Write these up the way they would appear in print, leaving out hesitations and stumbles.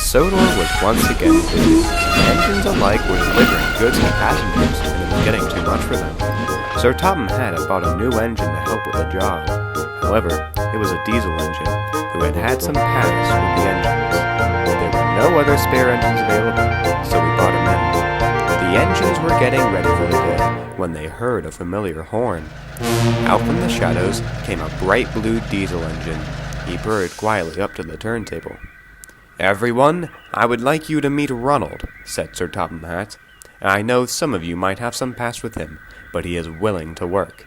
Sodor was once again busy. Engines alike were delivering goods to passengers, and it was getting too much for them. Sir Topham Hatt had bought a new engine to help with the job. However, it was a diesel engine, who had had some paths with the engines. There were no other spare engines available, so he bought him in. The engines were getting ready for the day when they heard a familiar horn. Out from the shadows came a bright blue diesel engine. He purred quietly up to the turntable. "Everyone, I would like you to meet Ronald," said Sir Topham Hatt. "I know some of you might have some past with him, but he is willing to work.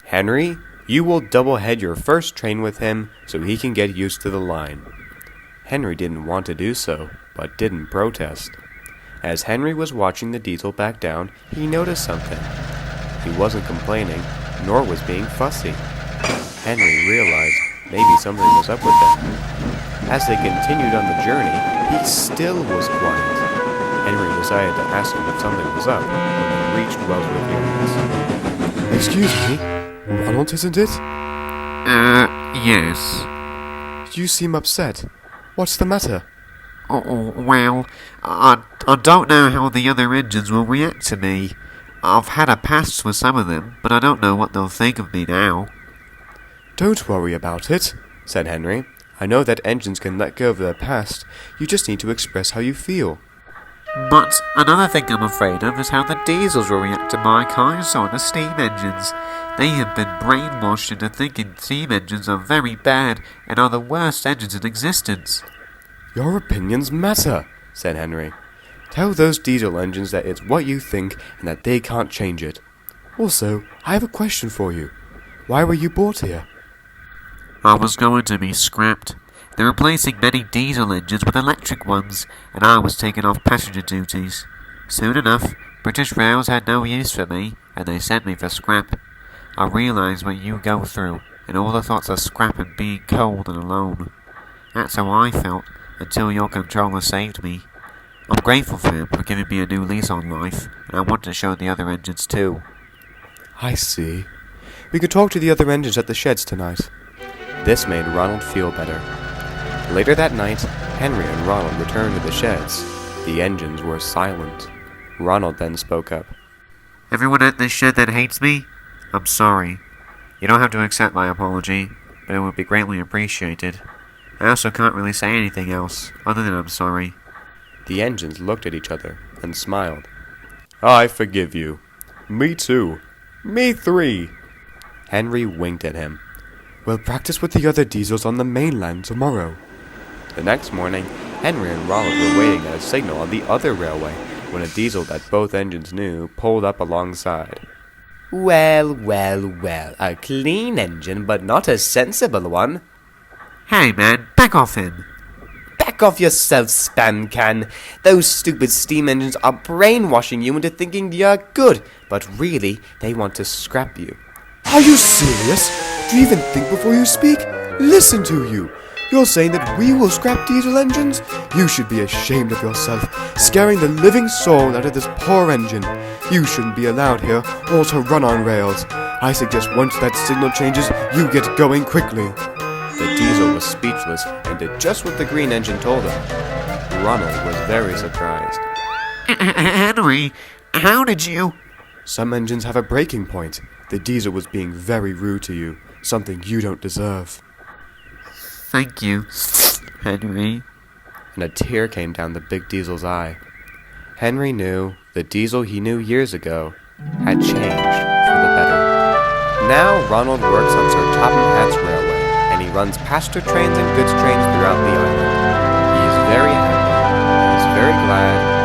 Henry, you will double-head your first train with him so he can get used to the line." Henry didn't want to do so, but didn't protest. As Henry was watching the diesel back down, he noticed something. He wasn't complaining, nor was being fussy. Henry realized maybe something was up with him. As they continued on the journey, he still was quiet. Henry decided to ask him if something was up when they reached Wellsworth Yards. "Excuse me, Ronald, isn't it?" Yes. "You seem upset. What's the matter?" Well, I don't know how the other engines will react to me. I've had a past with some of them, but I don't know what they'll think of me now." "Don't worry about it," said Henry. "I know that engines can let go of their past. You just need to express how you feel." But another thing I'm afraid of is how the diesels will react to my kind sort of steam engines. They have been brainwashed into thinking steam engines are very bad and are the worst engines in existence. "Your opinions matter," said Henry. "Tell those diesel engines that it's what you think and that they can't change it. Also, I have a question for you. Why were you brought here?" I was going to be scrapped. They're replacing many diesel engines with electric ones, and I was taking off passenger duties. Soon enough, British Rails had no use for me, and they sent me for scrap. I realized what you go through, and all the thoughts of scrap and being cold and alone. That's how I felt, until your controller saved me. I'm grateful for him for giving me a new lease on life, and I want to show the other engines too." "I see. We could talk to the other engines at the sheds tonight." This made Ronald feel better. Later that night, Henry and Ronald returned to the sheds. The engines were silent. Ronald then spoke up. "Everyone at this shed that hates me? I'm sorry. You don't have to accept my apology, but it would be greatly appreciated. I also can't really say anything else, other than I'm sorry." The engines looked at each other and smiled. "I forgive you. Me too. Me 3. Henry winked at him. "We'll practice with the other diesels on the mainland tomorrow." The next morning, Henry and Ronald were waiting at a signal on the other railway when a diesel that both engines knew pulled up alongside. Well, a clean engine, but not a sensible one." "Hey man, back off him!" "Back off yourself, spam can. Those stupid steam engines are brainwashing you into thinking you're good, but really, they want to scrap you." "Are you serious? Do you even think before you speak? Listen to you. You're saying that we will scrap diesel engines? You should be ashamed of yourself, scaring the living soul out of this poor engine. You shouldn't be allowed here or to run on rails. I suggest once that signal changes, you get going quickly." The diesel was speechless and did just what the green engine told him. Ronald was very surprised. "Henry, how did you—" "Some engines have a breaking point. The diesel was being very rude to you, something you don't deserve." "Thank you, Henry." And a tear came down the big diesel's eye. Henry knew the diesel he knew years ago had changed for the better. Now Ronald works on Sir Topham Hatt's railway, and he runs passenger trains and goods trains throughout the island. He is very happy, and is very glad